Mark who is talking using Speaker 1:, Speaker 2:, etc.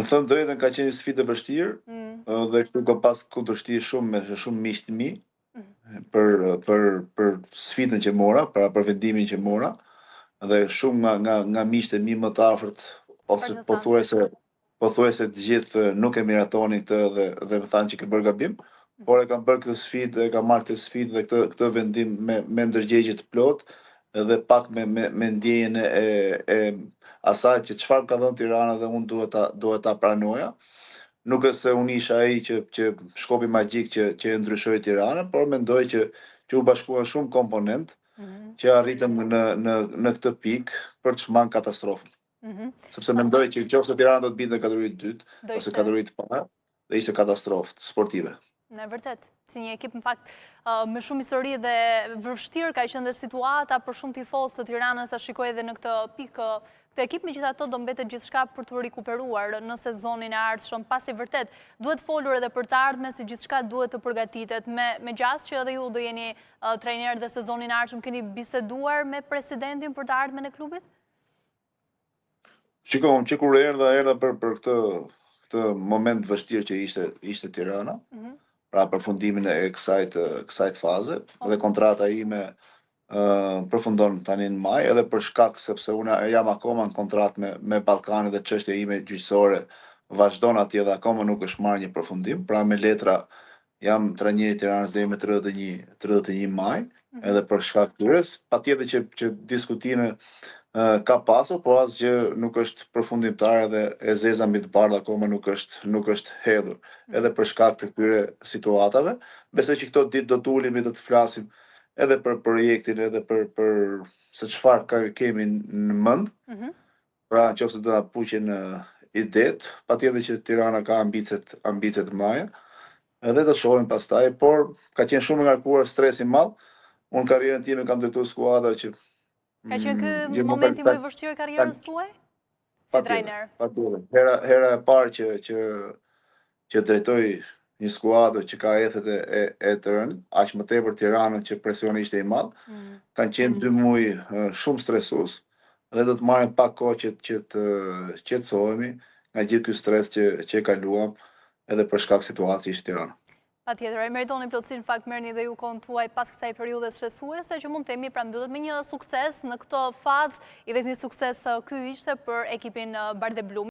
Speaker 1: Më thënë drejtën ka qenë një sfidë e vështirë, dhe këtu ka pas kundërshti shumë me shumë miq të mi për sfidën që mora, për vendimin që mora, dhe shumë nga miqtë e mi më të afërt ose pothuajse të gjithë nuk e miratonin këtë dhe më thanë që ke bërë gabim, por e kam bërë këtë sfidë, e kam marrë këtë sfidë dhe këtë vendim me ndërgjegje të plotë dhe pak me ndjenjën e asaj që çfarë ka dhënë Tirana dhe unë duhet ta pranoja. Nuk është se unë isha ai që shkopi magjik që e ndryshoi Tiranën, por mendoj që u bashkuan shumë komponent që arritëm në këtë pikë për të shmang katastrofën. Sepse mendoj që nëse Tirana do të binte në kategori të dytë ose kategori të parë, do ishte katastrofë sportive.
Speaker 2: Në vërtet, si një ekip në fakt me shumë histori dhe vështirë ka qenë dhe situata për shumë tifozë të Tiranës, a shikoj edhe në këtë pikë. Këtë ekip megjithatë do mbetet gjithçka për të rikuperuar në sezonin e ardhshëm, pasi vërtet duhet folur edhe për të ardhmen se gjithçka duhet të përgatitet. Me gjas që edhe ju do jeni trajner dhe sezonin e ardhshëm, keni biseduar me presidentin për të ardhmen e klubit?
Speaker 1: Shikoj, që kur erdha për këtë moment vështirë që ishte Tirana, pra përfundimin e kësaj faze, dhe kontrata ime përfundon tani në maj, edhe për shkak sepse unë jam akoma në kontratë me Ballkanin dhe çështja ime gjyqësore vazhdon atje dhe akoma nuk është marrë një përfundim, pra me letra jam trajneri i Tiranës deri me 31 maj, edhe për shkak të tyre, patjetër që diskutime ka pasur, por asgjë nuk është përfundimtar dhe e zeza mbi të bardhë akoma nuk është hedhur. Edhe për shkak të këtyre situatave, besoj që këto ditë do të ulemi dhe të flasim edhe për projektin, edhe për se çfarë kemi në mend. Pra nëse do ta puqen idet, patjetër që Tirana ka ambicie të mëdha, edhe do të shohim pastaj, por ka qenë shumë e ngarkuar, stres i madh. Unë karrierën time kam ndërtuar skuadra që
Speaker 2: ka qenë ky momenti më i vështirë i karrierës tuaj? Si trajner?
Speaker 1: Patjetër. Hera e parë që drejtoj një skuadër që ka ethet e të rënd, aq më tepër Tiranën që presioni ishte i madh. Kanë qenë 2 muaj shumë stresues dhe do të marrim pak kohë që të qetësohemi nga gjithë ky stres që e kaluam edhe për shkak situatës që ishte Tirana.
Speaker 2: Patjetër, e meritoni plotësisht, në fakt merrni dhe ju kohën tuaj pas kësaj periudhe stresuese që mund të themi pra mbyllet me një sukses në këtë fazë, i vetmi sukses ky ishte për ekipin Bardhe Blu.